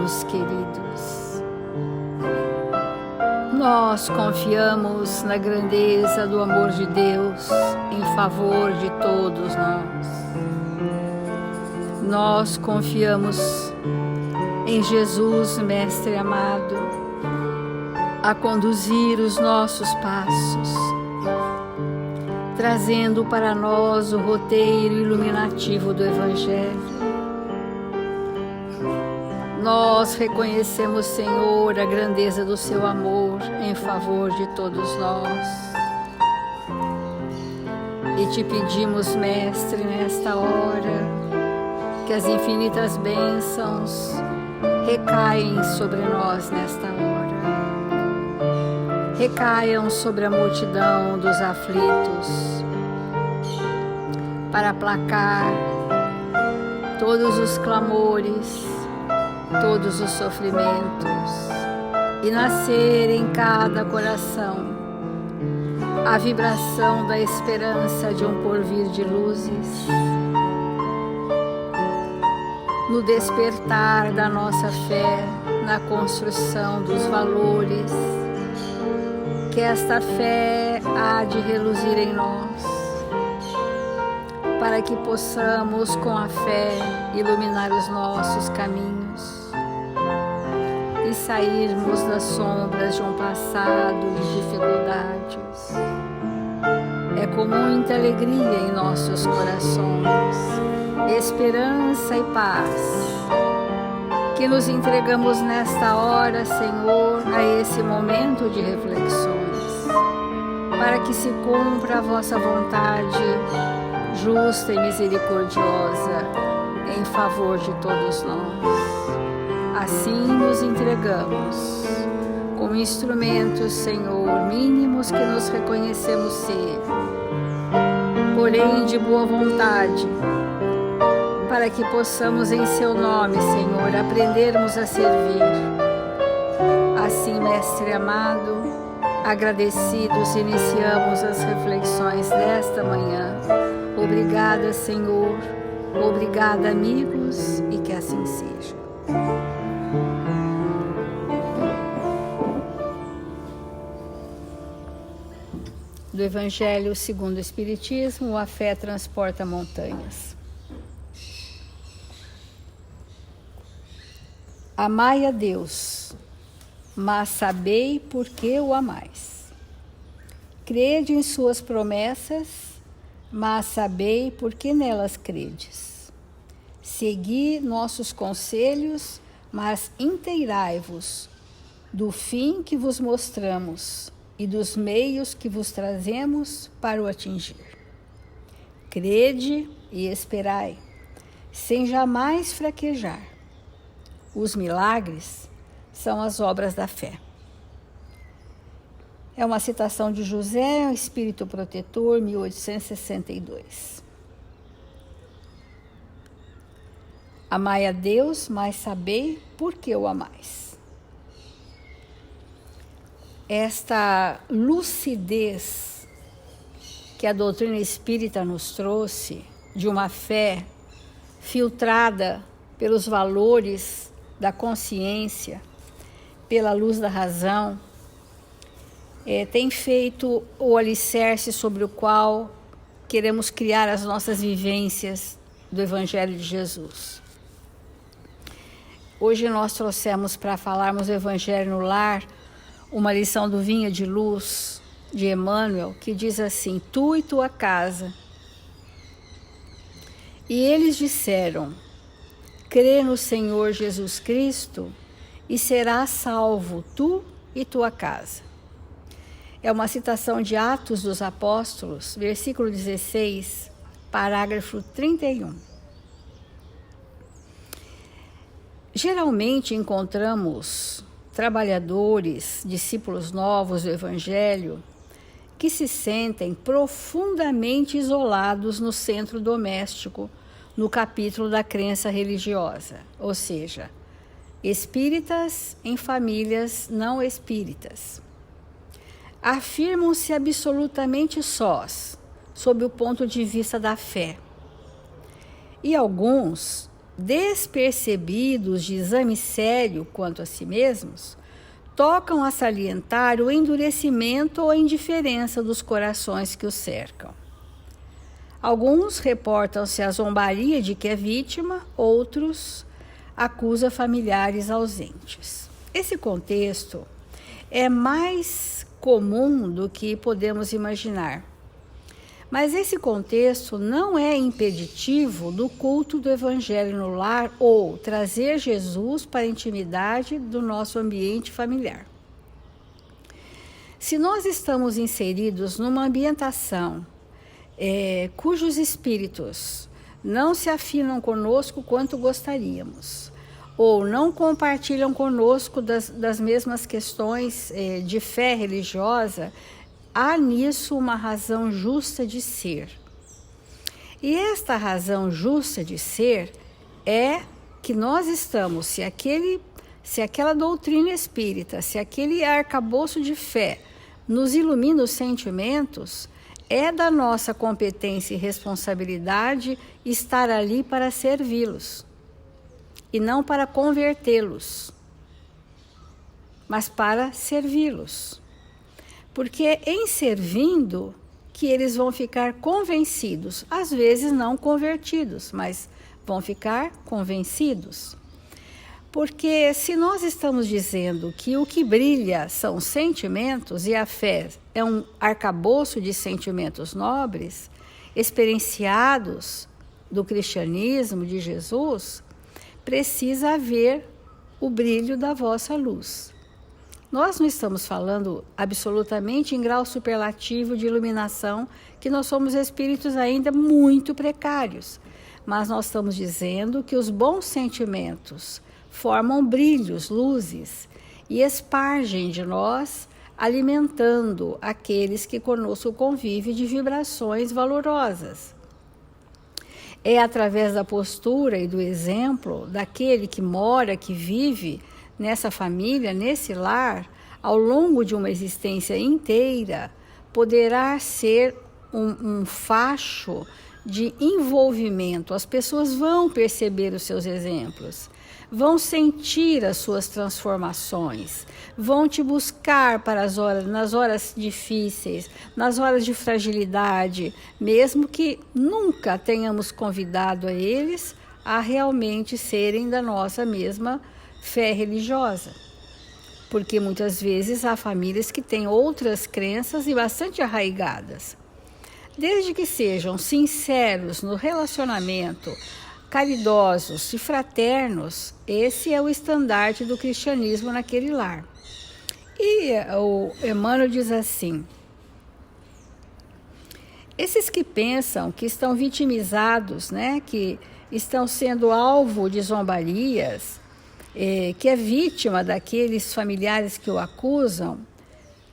amigos queridos. Nós confiamos na grandeza do amor de Deus em favor de todos nós. Nós confiamos em Jesus, Mestre amado, a conduzir os nossos passos, trazendo para nós o roteiro iluminativo do Evangelho. Nós reconhecemos, Senhor, a grandeza do seu amor em favor de todos nós. E te pedimos, Mestre, nesta hora, que as infinitas bênçãos recaem sobre nós nesta hora. Recaiam sobre a multidão dos aflitos, para aplacar todos os clamores, todos os sofrimentos, e nascer em cada coração a vibração da esperança de um porvir de luzes, no despertar da nossa fé, na construção dos valores, que esta fé há de reluzir em nós, para que possamos, com a fé, iluminar os nossos caminhos e sairmos das sombras de um passado de dificuldades. É com muita alegria em nossos corações, esperança e paz, que nos entregamos nesta hora, Senhor, a esse momento de reflexões, para que se cumpra a vossa vontade justa e misericordiosa em favor de todos nós. Assim nos entregamos, como instrumentos, Senhor, mínimos que nos reconhecemos ser, porém de boa vontade, para que possamos em seu nome, Senhor, aprendermos a servir. Assim, Mestre amado, agradecidos, iniciamos as reflexões desta manhã. Obrigada, Senhor. Obrigada, amigos, e que assim seja. Do Evangelho segundo o Espiritismo, a fé transporta montanhas. Amai a Deus, mas sabei por que o amais. Crede em suas promessas, mas sabei por que nelas credes. Segui nossos conselhos, mas inteirai-vos do fim que vos mostramos e dos meios que vos trazemos para o atingir. Crede e esperai, sem jamais fraquejar. Os milagres são as obras da fé. É uma citação de José, Espírito Protetor, 1862. Amai a Deus, mas sabei por que o amais. Esta lucidez que a doutrina espírita nos trouxe, de uma fé filtrada pelos valores da consciência, pela luz da razão, tem feito o alicerce sobre o qual queremos criar as nossas vivências do Evangelho de Jesus. Hoje nós trouxemos para falarmos do Evangelho no Lar uma lição do Vinha de Luz, de Emmanuel, que diz assim: tu e tua casa. E eles disseram: crê no Senhor Jesus Cristo e serás salvo, tu e tua casa. É uma citação de Atos dos Apóstolos, versículo 16, parágrafo 31. Geralmente encontramos trabalhadores, discípulos novos do Evangelho, que se sentem profundamente isolados no centro doméstico, no capítulo da crença religiosa, ou seja, espíritas em famílias não espíritas. Afirmam-se absolutamente sós, sob o ponto de vista da fé. E alguns despercebidos de exame sério quanto a si mesmos, tocam a salientar o endurecimento ou a indiferença dos corações que os cercam. Alguns reportam-se a zombaria de que é vítima, outros acusam familiares ausentes. Esse contexto é mais comum do que podemos imaginar. Mas esse contexto não é impeditivo do culto do Evangelho no lar ou trazer Jesus para a intimidade do nosso ambiente familiar. Se nós estamos inseridos numa ambientação cujos espíritos não se afinam conosco quanto gostaríamos, ou não compartilham conosco das mesmas questões de fé religiosa, há nisso uma razão justa de ser. E esta razão justa de ser é que nós estamos, se aquela doutrina espírita, se aquele arcabouço de fé nos ilumina os sentimentos, é da nossa competência e responsabilidade estar ali para servi-los, e não para convertê-los, mas para servi-los. Porque em servindo que eles vão ficar convencidos, às vezes não convertidos, mas vão ficar convencidos. Porque se nós estamos dizendo que o que brilha são sentimentos e a fé é um arcabouço de sentimentos nobres, experienciados do cristianismo, de Jesus, precisa haver o brilho da vossa luz. Nós não estamos falando absolutamente em grau superlativo de iluminação, que nós somos espíritos ainda muito precários, mas nós estamos dizendo que os bons sentimentos formam brilhos, luzes, e espargem de nós, alimentando aqueles que conosco convivem de vibrações valorosas. É através da postura e do exemplo daquele que mora, que vive nessa família, nesse lar, ao longo de uma existência inteira, poderá ser um facho de envolvimento. As pessoas vão perceber os seus exemplos, vão sentir as suas transformações, vão te buscar nas horas difíceis, nas horas de fragilidade, mesmo que nunca tenhamos convidado a eles a realmente serem da nossa mesma fé religiosa. Porque muitas vezes há famílias que têm outras crenças e bastante arraigadas. Desde que sejam sinceros no relacionamento, caridosos e fraternos, esse é o estandarte do cristianismo naquele lar. E o Emmanuel diz assim: esses que pensam que estão vitimizados, que estão sendo alvo de zombarias, que é vítima daqueles familiares que o acusam,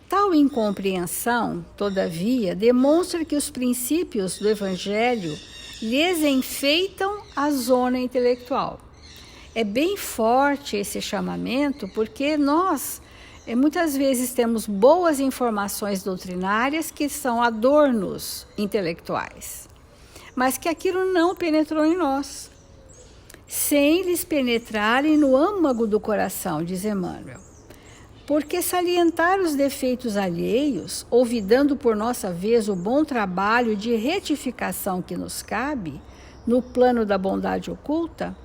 tal incompreensão, todavia, demonstra que os princípios do Evangelho lhes enfeitam a zona intelectual. É bem forte esse chamamento, porque nós muitas vezes temos boas informações doutrinárias que são adornos intelectuais, mas que aquilo não penetrou em nós, sem lhes penetrarem no âmago do coração, diz Emmanuel. Porque salientar os defeitos alheios, olvidando por nossa vez o bom trabalho de retificação que nos cabe, no plano da bondade oculta.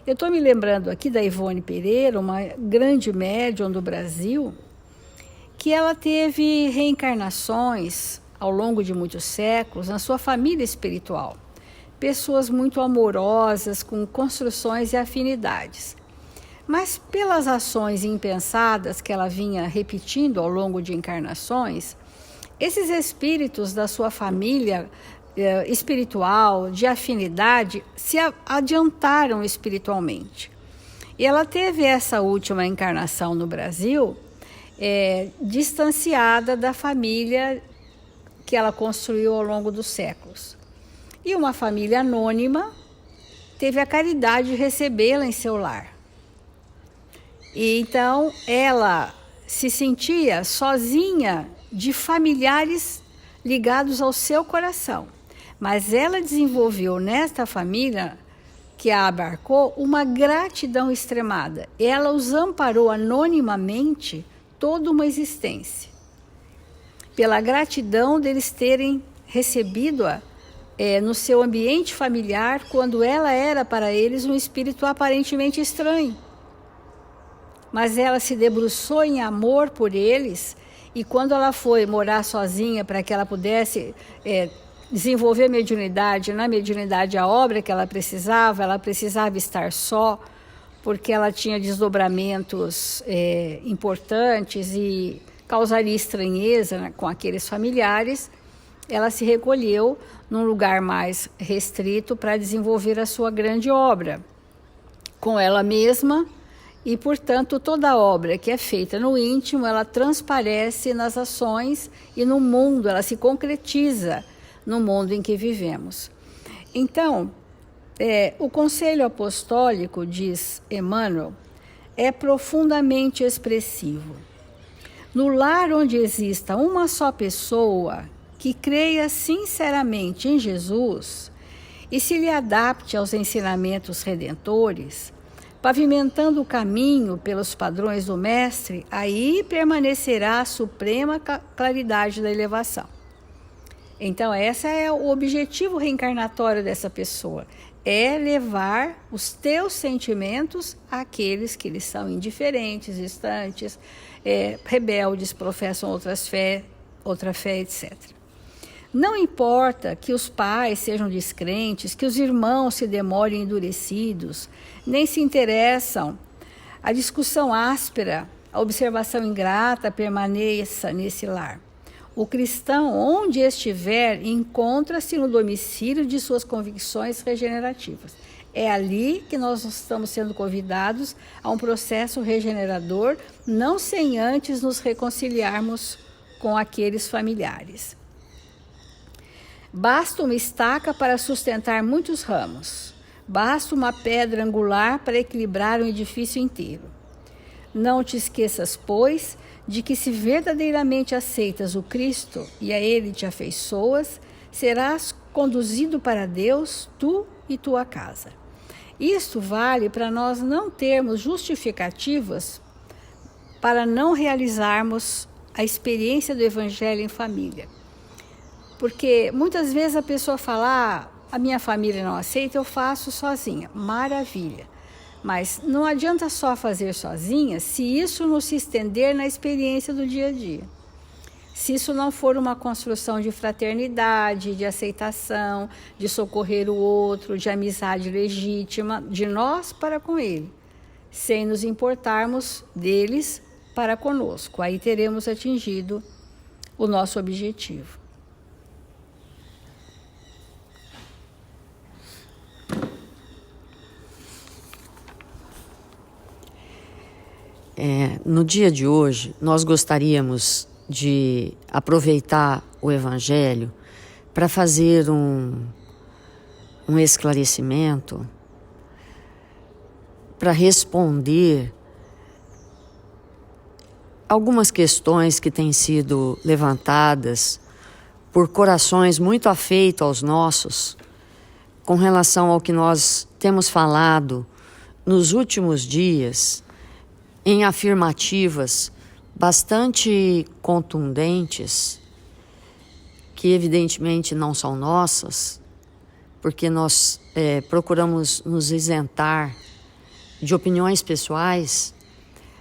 Eu estou me lembrando aqui da Ivone Pereira, uma grande médium do Brasil, que ela teve reencarnações ao longo de muitos séculos na sua família espiritual. Pessoas muito amorosas, com construções e afinidades. Mas pelas ações impensadas que ela vinha repetindo ao longo de encarnações, esses espíritos da sua família espiritual, de afinidade, se adiantaram espiritualmente. E ela teve essa última encarnação no Brasil, distanciada da família que ela construiu ao longo dos séculos. E uma família anônima teve a caridade de recebê-la em seu lar. E então ela se sentia sozinha de familiares ligados ao seu coração. Mas ela desenvolveu nesta família que a abarcou uma gratidão extremada. Ela os amparou anonimamente toda uma existência, pela gratidão deles terem recebido-a no seu ambiente familiar, quando ela era para eles um espírito aparentemente estranho. Mas ela se debruçou em amor por eles, e quando ela foi morar sozinha para que ela pudesse desenvolver mediunidade, na mediunidade a obra que ela precisava estar só, porque ela tinha desdobramentos importantes e causaria estranheza, né, com aqueles familiares. Ela se recolheu num lugar mais restrito para desenvolver a sua grande obra com ela mesma, e, portanto, toda obra que é feita no íntimo, ela transparece nas ações e no mundo, ela se concretiza no mundo em que vivemos. Então, o conselho apostólico, diz Emmanuel, é profundamente expressivo. No lar onde exista uma só pessoa que creia sinceramente em Jesus e se lhe adapte aos ensinamentos redentores, pavimentando o caminho pelos padrões do Mestre, aí permanecerá a suprema claridade da elevação. Então, esse é o objetivo reencarnatório dessa pessoa, é levar os teus sentimentos àqueles que lhes são indiferentes, distantes, rebeldes, professam outra fé, etc. Não importa que os pais sejam descrentes, que os irmãos se demorem endurecidos, nem se interessam, a discussão áspera, a observação ingrata permaneça nesse lar. O cristão, onde estiver, encontra-se no domicílio de suas convicções regenerativas. É ali que nós estamos sendo convidados a um processo regenerador, não sem antes nos reconciliarmos com aqueles familiares. Basta uma estaca para sustentar muitos ramos. Basta uma pedra angular para equilibrar um edifício inteiro. Não te esqueças, pois, de que se verdadeiramente aceitas o Cristo e a Ele te afeiçoas, serás conduzido para Deus, tu e tua casa. Isto vale para nós não termos justificativas para não realizarmos a experiência do Evangelho em família. Porque muitas vezes a pessoa fala, a minha família não aceita, eu faço sozinha. Maravilha. Mas não adianta só fazer sozinha se isso não se estender na experiência do dia a dia. Se isso não for uma construção de fraternidade, de aceitação, de socorrer o outro, de amizade legítima, de nós para com ele, sem nos importarmos deles para conosco. Aí teremos atingido o nosso objetivo. No dia de hoje, nós gostaríamos de aproveitar o Evangelho para fazer um esclarecimento, para responder algumas questões que têm sido levantadas por corações muito afeitos aos nossos, com relação ao que nós temos falado nos últimos dias, em afirmativas bastante contundentes, que evidentemente não são nossas, porque nós procuramos nos isentar de opiniões pessoais,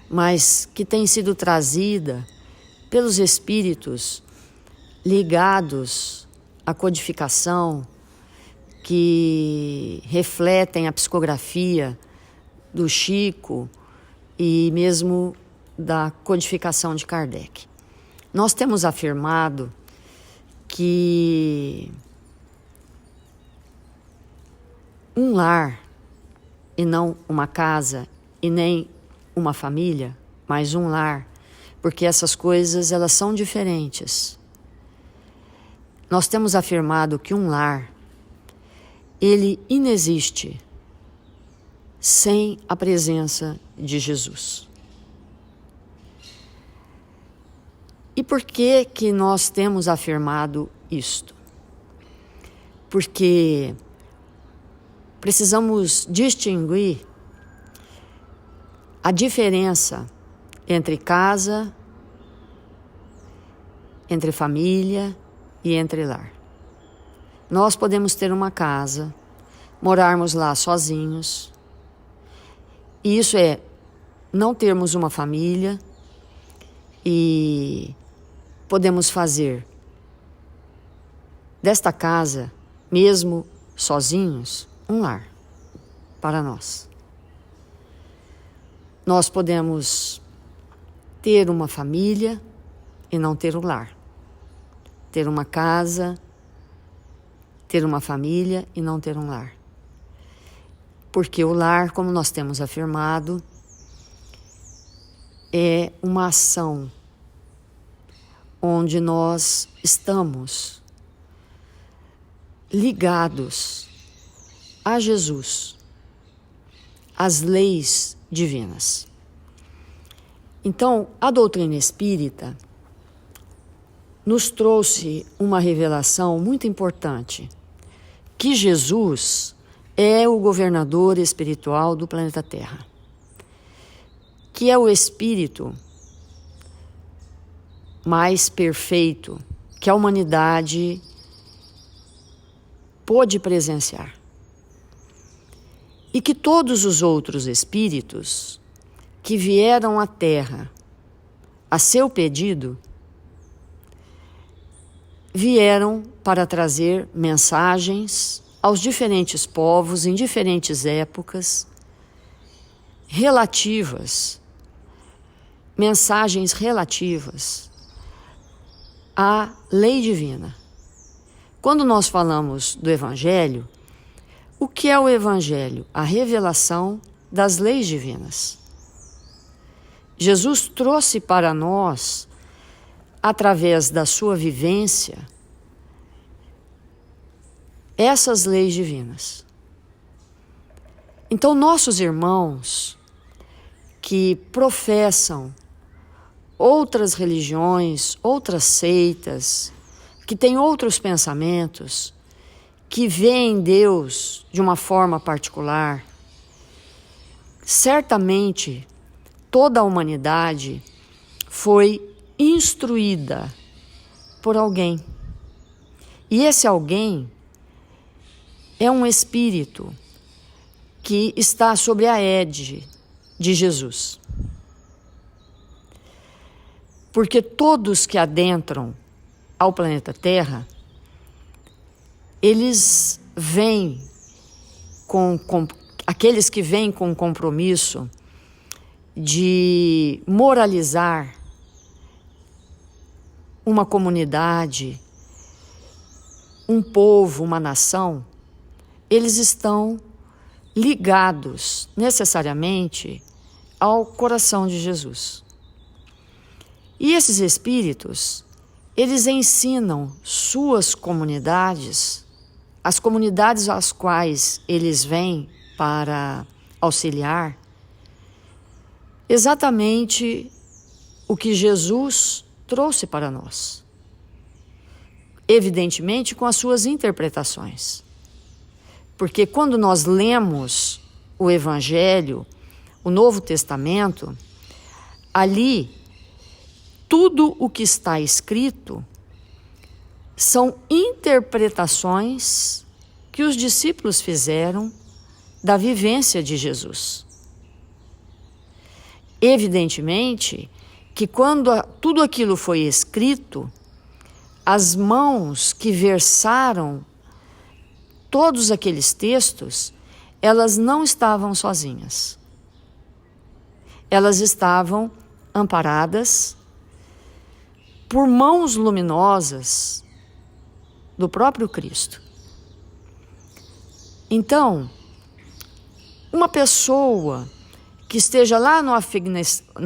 mas que têm sido trazida pelos espíritos ligados à codificação, que refletem a psicografia do Chico e mesmo da codificação de Kardec. Nós temos afirmado que um lar, e não uma casa, e nem uma família, mas um lar, porque essas coisas elas são diferentes. Nós temos afirmado que um lar, ele inexiste sem a presença de Jesus. E por que que nós temos afirmado isto? Porque, precisamos distinguir a diferença entre casa, entre família e entre lar. Nós podemos ter uma casa, morarmos lá sozinhos, e isso é não termos uma família, e podemos fazer desta casa, mesmo sozinhos, um lar para nós. Nós podemos ter uma família e não ter um lar. Ter uma casa, ter uma família e não ter um lar. Porque o lar, como nós temos afirmado, é uma ação onde nós estamos ligados a Jesus, às leis divinas. Então, a doutrina espírita nos trouxe uma revelação muito importante, que Jesus é o governador espiritual do planeta Terra, que é o espírito mais perfeito que a humanidade pôde presenciar. E que todos os outros espíritos que vieram à Terra a seu pedido, vieram para trazer mensagens aos diferentes povos em diferentes épocas, mensagens relativas à lei divina. Quando nós falamos do Evangelho, o que é o Evangelho? A revelação das leis divinas. Jesus trouxe para nós, através da sua vivência, essas leis divinas. Então, nossos irmãos que professam outras religiões, outras seitas, que têm outros pensamentos, que veem Deus de uma forma particular, certamente toda a humanidade foi instruída por alguém. E esse alguém é um espírito que está sobre a égide de Jesus. Porque todos que adentram ao planeta Terra, eles vêm aqueles que vêm com o compromisso de moralizar uma comunidade, um povo, uma nação, eles estão ligados necessariamente ao coração de Jesus. E esses espíritos, eles ensinam suas comunidades, as comunidades às quais eles vêm para auxiliar, exatamente o que Jesus trouxe para nós. Evidentemente, com as suas interpretações. Porque quando nós lemos o Evangelho, o Novo Testamento, ali, tudo o que está escrito são interpretações que os discípulos fizeram da vivência de Jesus. Evidentemente que quando tudo aquilo foi escrito, as mãos que versaram todos aqueles textos, elas não estavam sozinhas. Elas estavam amparadas por mãos luminosas do próprio Cristo. Então, uma pessoa que esteja lá no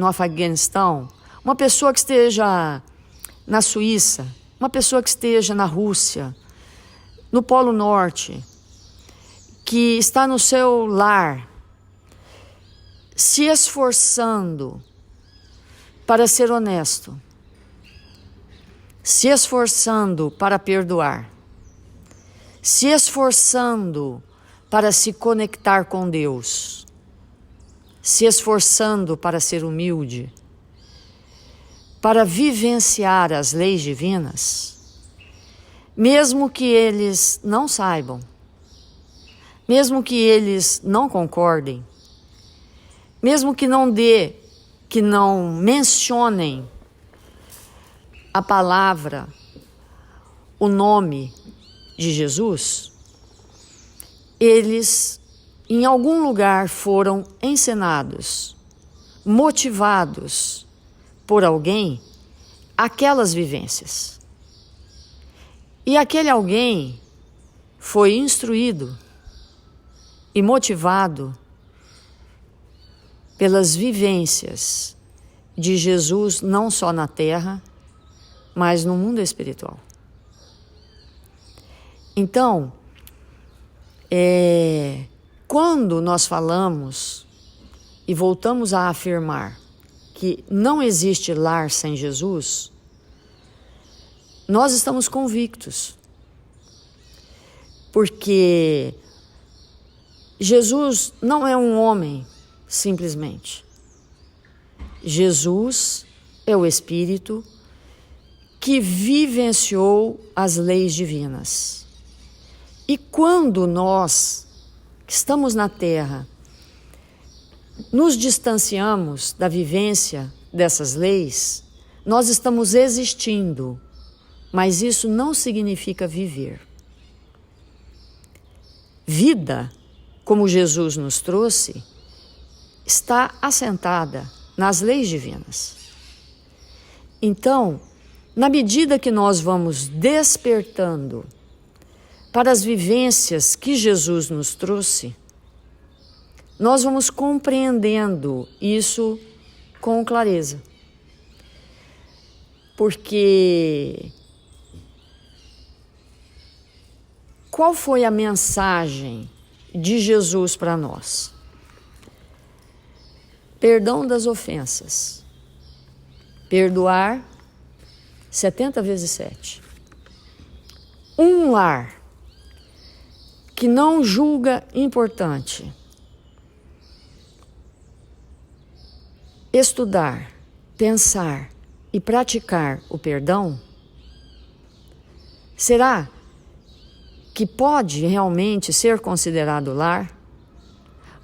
Afeganistão, uma pessoa que esteja na Suíça, uma pessoa que esteja na Rússia, no Polo Norte, que está no seu lar, se esforçando para ser honesto, se esforçando para perdoar, se esforçando para se conectar com Deus, se esforçando para ser humilde, para vivenciar as leis divinas, mesmo que eles não saibam, mesmo que eles não concordem, mesmo que não mencionem a palavra, o nome de Jesus, eles em algum lugar foram ensinados, motivados por alguém aquelas vivências. E aquele alguém foi instruído e motivado pelas vivências de Jesus, não só na terra, mas no mundo espiritual. Então, quando nós falamos e voltamos a afirmar que não existe lar sem Jesus, nós estamos convictos, porque Jesus não é um homem simplesmente. Jesus é o Espírito que vivenciou as leis divinas. E quando nós, que estamos na Terra, nos distanciamos da vivência dessas leis, nós estamos existindo, mas isso não significa viver. Vida, como Jesus nos trouxe, está assentada nas leis divinas. Então, na medida que nós vamos despertando para as vivências que Jesus nos trouxe, nós vamos compreendendo isso com clareza. Porque qual foi a mensagem de Jesus para nós? Perdão das ofensas. Perdoar 70 vezes 7. Um lar que não julga importante estudar, pensar e praticar o perdão, será que pode realmente ser considerado lar,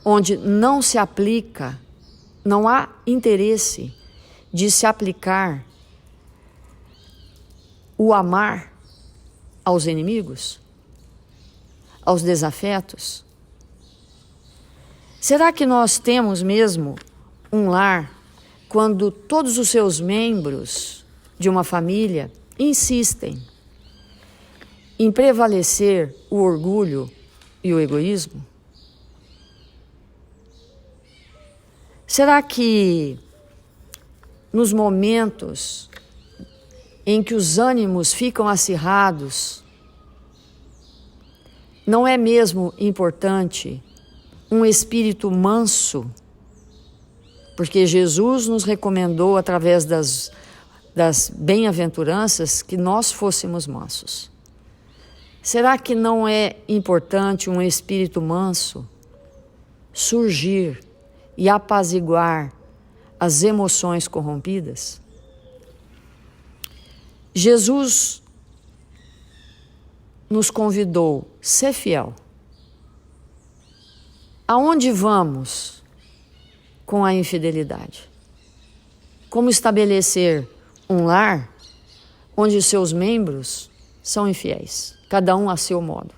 onde não se aplica, não há interesse de se aplicar o amar aos inimigos, aos desafetos? Será que nós temos mesmo um lar quando todos os seus membros de uma família insistem em prevalecer o orgulho e o egoísmo? Será que nos momentos em que os ânimos ficam acirrados, não é mesmo importante um espírito manso? Porque Jesus nos recomendou, através das bem-aventuranças, que nós fôssemos mansos. Será que não é importante um espírito manso surgir e apaziguar as emoções corrompidas? Jesus nos convidou a ser fiel. Aonde vamos com a infidelidade? Como estabelecer um lar onde os seus membros são infiéis, cada um a seu modo?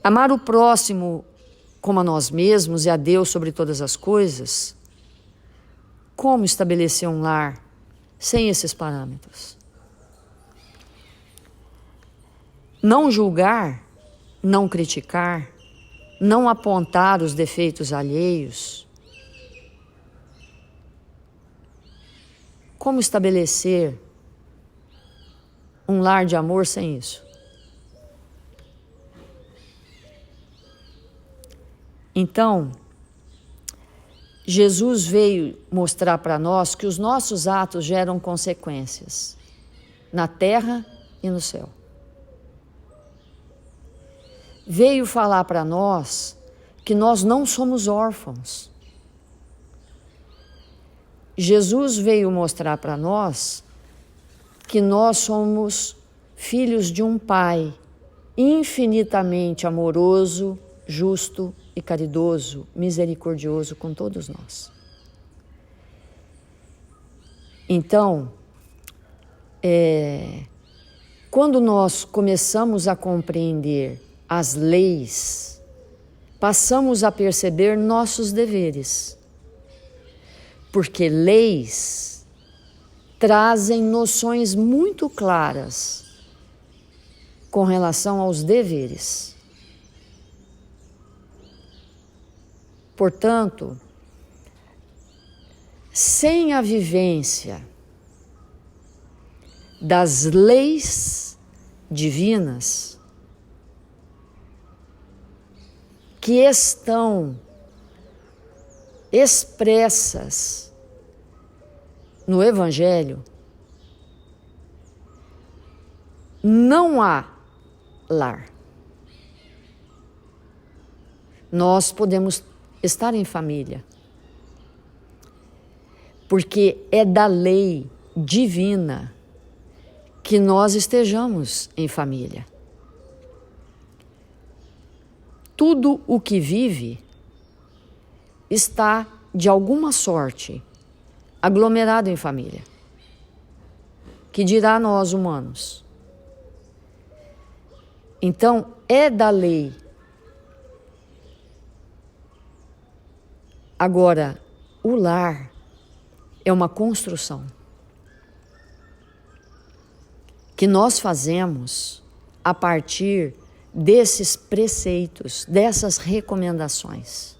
Amar o próximo como a nós mesmos e a Deus sobre todas as coisas. Como estabelecer um lar sem esses parâmetros? Não julgar, não criticar, não apontar os defeitos alheios. Como estabelecer um lar de amor sem isso? Então, Jesus veio mostrar para nós que os nossos atos geram consequências na terra e no céu. veio falar para nós que nós não somos órfãos. Jesus veio mostrar para nós que nós somos filhos de um Pai infinitamente amoroso, justo e caridoso, misericordioso com todos nós. Então, quando nós começamos a compreender as leis, passamos a perceber nossos deveres. Porque leis trazem noções muito claras com relação aos deveres. Portanto, sem a vivência das leis divinas que estão expressas no Evangelho, não há lar. Nós podemos estar em família, porque é da lei divina que nós estejamos em família. Tudo o que vive está, de alguma sorte, aglomerado em família. Que dirá nós humanos? Então, é da lei. Agora, o lar é uma construção que nós fazemos a partir desses preceitos, dessas recomendações.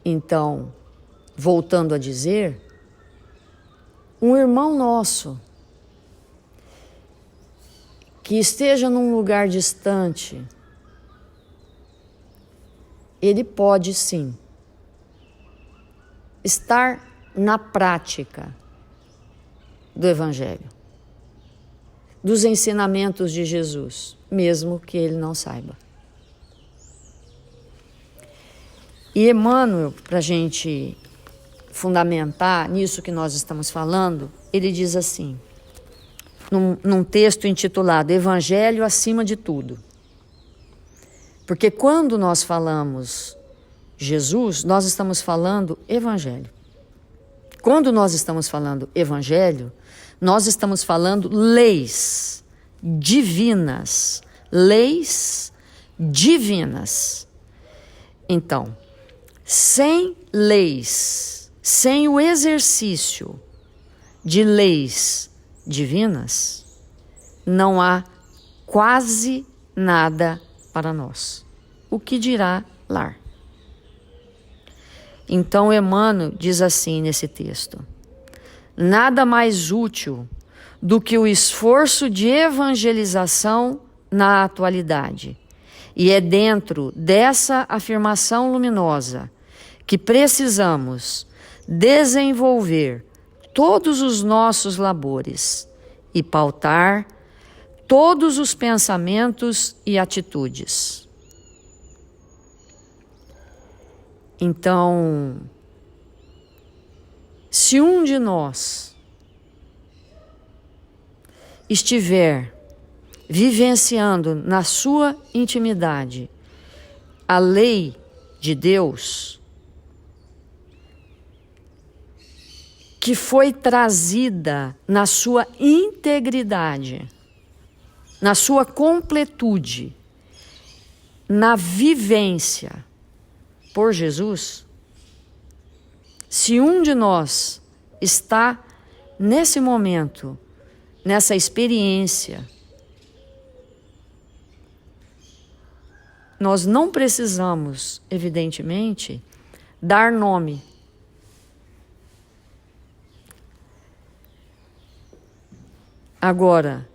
Então, voltando a dizer, um irmão nosso que esteja num lugar distante, ele pode sim estar na prática do Evangelho, dos ensinamentos de Jesus, mesmo que ele não saiba. E Emmanuel, para a gente fundamentar nisso que nós estamos falando, ele diz assim, num texto intitulado Evangelho acima de tudo. Porque quando nós falamos Jesus, nós estamos falando Evangelho. Quando nós estamos falando Evangelho, nós estamos falando leis divinas. Leis divinas. Então, sem leis, sem o exercício de leis divinas, não há quase nada para nós. O que dirá lar? Então Emmanuel diz assim nesse texto: nada mais útil do que o esforço de evangelização na atualidade. E é dentro dessa afirmação luminosa que precisamos desenvolver todos os nossos labores e pautar todos os pensamentos e atitudes. Então, se um de nós estiver vivenciando na sua intimidade a lei de Deus, que foi trazida na sua integridade, na sua completude, na vivência por Jesus, se um de nós está nesse momento, nessa experiência, nós não precisamos, evidentemente, dar nome. Agora,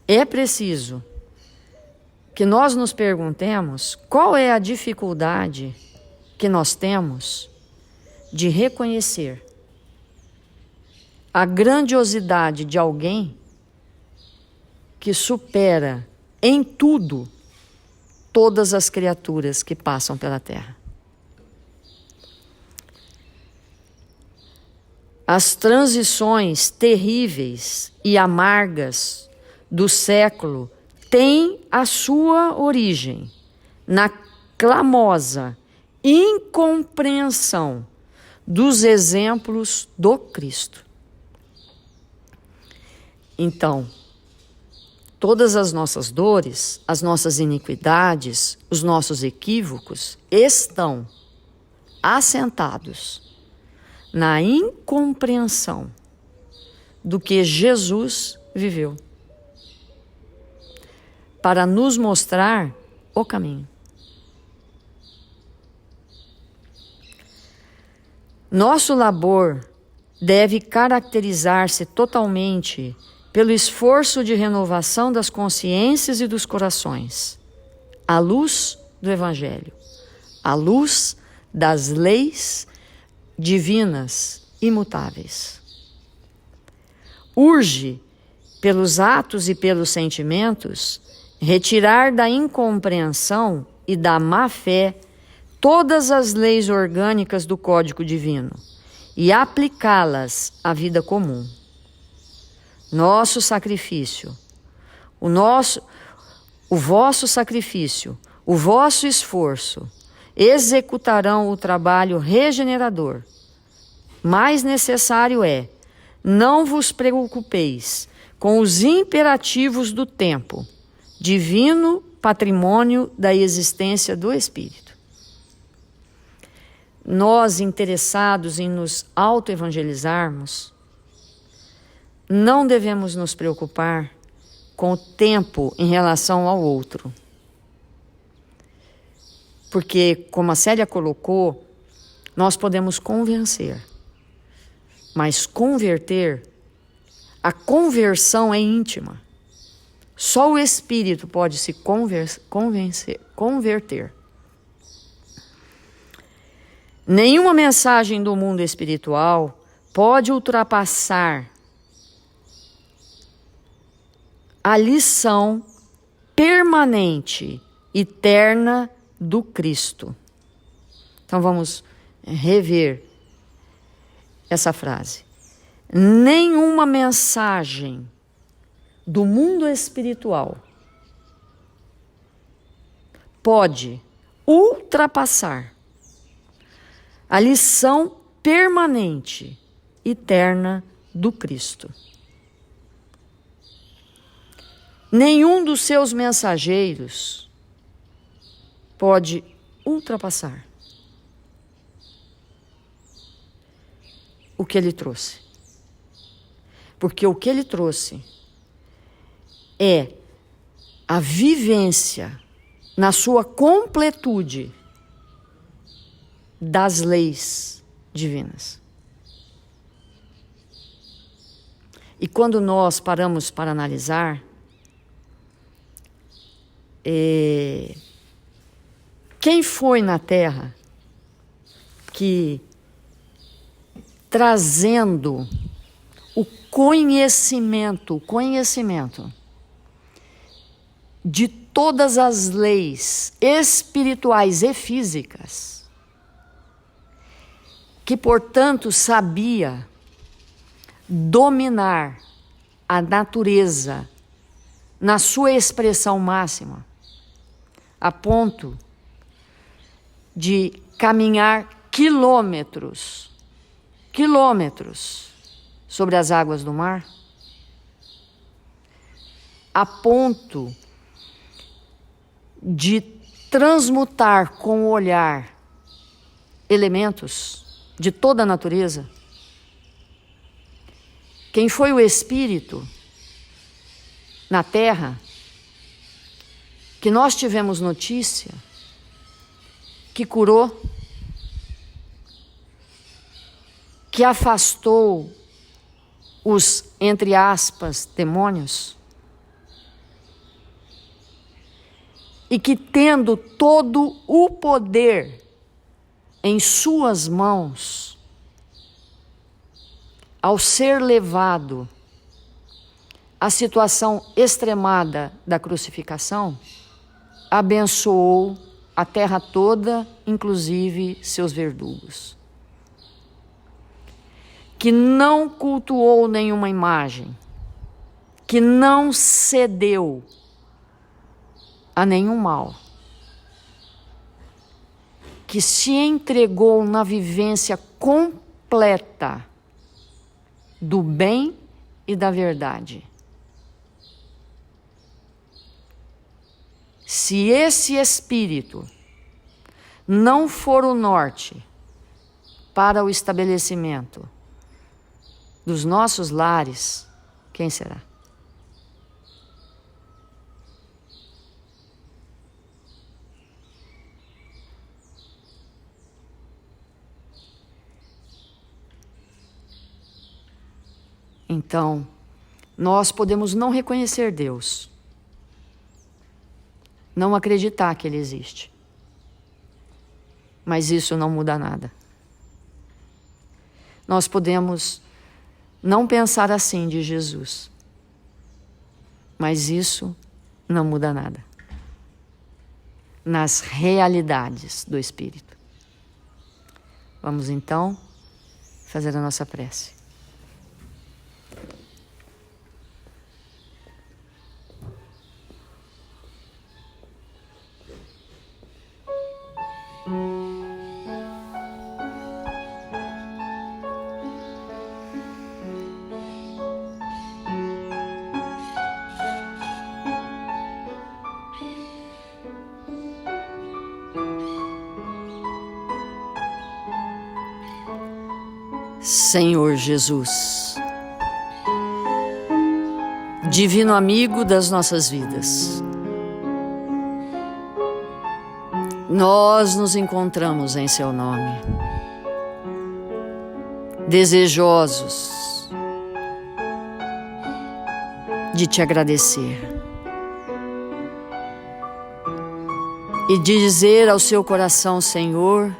é preciso que nós nos perguntemos qual é a dificuldade que nós temos de reconhecer a grandiosidade de alguém que supera em tudo todas as criaturas que passam pela terra. As transições terríveis e amargas do século têm a sua origem na clamosa incompreensão dos exemplos do Cristo. Então, todas as nossas dores, as nossas iniquidades, os nossos equívocos estão assentados na incompreensão do que Jesus viveu, para nos mostrar o caminho. Nosso labor deve caracterizar-se totalmente pelo esforço de renovação das consciências e dos corações, à luz do Evangelho, à luz das leis divinas imutáveis. Urge, pelos atos e pelos sentimentos, retirar da incompreensão e da má-fé todas as leis orgânicas do Código Divino e aplicá-las à vida comum. Nosso sacrifício, o vosso sacrifício, o vosso esforço executarão o trabalho regenerador. Mais necessário é: não vos preocupeis com os imperativos do tempo, divino patrimônio da existência do Espírito. Nós, interessados em nos autoevangelizarmos, não devemos nos preocupar com o tempo em relação ao outro. Porque, como a Célia colocou, nós podemos convencer, mas converter, a conversão é íntima. Só o Espírito pode se converter. Nenhuma mensagem do mundo espiritual pode ultrapassar a lição permanente, eterna do Cristo. Então vamos rever essa frase. Nenhuma mensagem do mundo espiritual pode ultrapassar a lição permanente, eterna do Cristo. Nenhum dos seus mensageiros pode ultrapassar o que ele trouxe. Porque o que ele trouxe é a vivência na sua completude das leis divinas. E quando nós paramos para analisar, quem foi na Terra que, trazendo o conhecimento de todas as leis espirituais e físicas, que, portanto, sabia dominar a natureza na sua expressão máxima, a ponto de caminhar quilômetros sobre as águas do mar, a ponto de transmutar com o olhar elementos de toda a natureza. Quem foi o Espírito na Terra que nós tivemos notícia que curou, que afastou os, entre aspas, demônios, e que, tendo todo o poder em suas mãos, ao ser levado a situação extremada da crucificação, abençoou a terra toda, inclusive seus verdugos. Que não cultuou nenhuma imagem, que não cedeu a nenhum mal, que se entregou na vivência completa do bem e da verdade. Se esse espírito não for o norte para o estabelecimento dos nossos lares, quem será? Então, nós podemos não reconhecer Deus, não acreditar que Ele existe, mas isso não muda nada. Nós podemos não pensar assim de Jesus, mas isso não muda nada nas realidades do Espírito. Vamos então fazer a nossa prece. Senhor Jesus, divino amigo das nossas vidas, nós nos encontramos em Seu nome, desejosos de Te agradecer e dizer ao Seu coração, Senhor,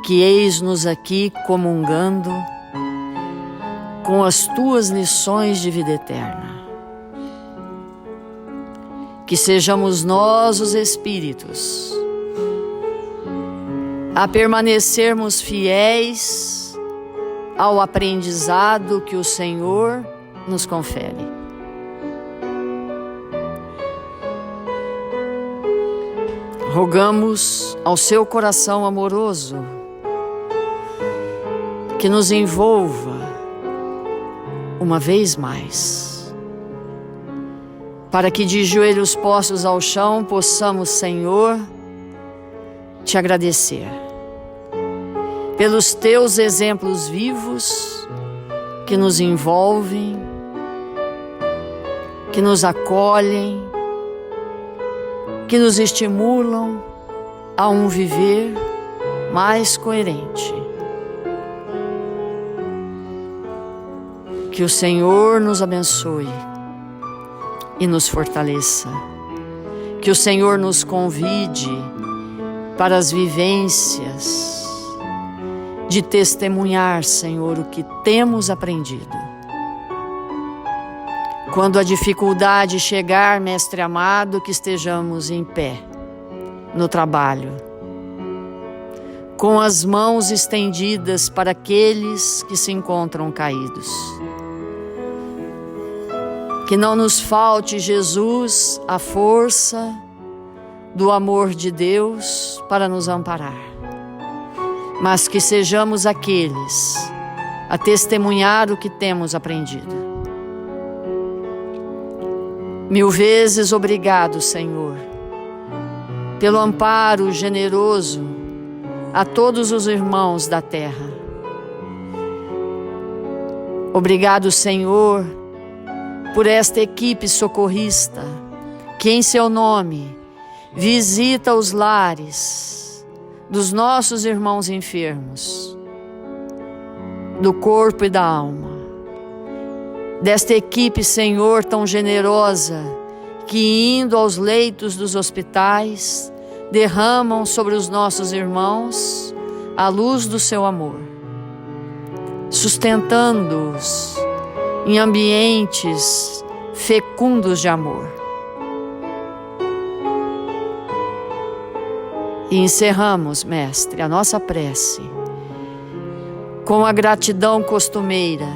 que eis-nos aqui comungando com as Tuas lições de vida eterna. Que sejamos nós, os Espíritos, a permanecermos fiéis ao aprendizado que o Senhor nos confere. Rogamos ao Seu coração amoroso que nos envolva uma vez mais, para que de joelhos postos ao chão possamos, Senhor, Te agradecer pelos Teus exemplos vivos que nos envolvem, que nos acolhem, que nos estimulam a um viver mais coerente. Que o Senhor nos abençoe e nos fortaleça. Que o Senhor nos convide para as vivências de testemunhar, Senhor, o que temos aprendido. Quando a dificuldade chegar, Mestre amado, que estejamos em pé no trabalho, com as mãos estendidas para aqueles que se encontram caídos. Que não nos falte, Jesus, a força do amor de Deus para nos amparar, mas que sejamos aqueles a testemunhar o que temos aprendido. Mil vezes obrigado, Senhor, pelo amparo generoso a todos os irmãos da terra. Obrigado, Senhor, por esta equipe socorrista, que em Seu nome visita os lares dos nossos irmãos enfermos, do corpo e da alma. Desta equipe, Senhor, tão generosa, que indo aos leitos dos hospitais, derramam sobre os nossos irmãos a luz do Seu amor, sustentando-os em ambientes fecundos de amor. E encerramos, Mestre, a nossa prece com a gratidão costumeira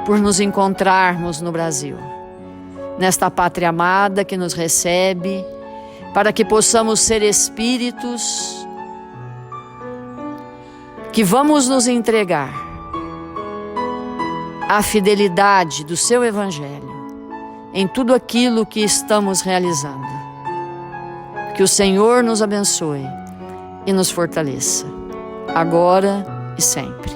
por nos encontrarmos no Brasil, nesta pátria amada que nos recebe, para que possamos ser espíritos que vamos nos entregar à fidelidade do seu Evangelho em tudo aquilo que estamos realizando. Que o Senhor nos abençoe e nos fortaleça, agora e sempre.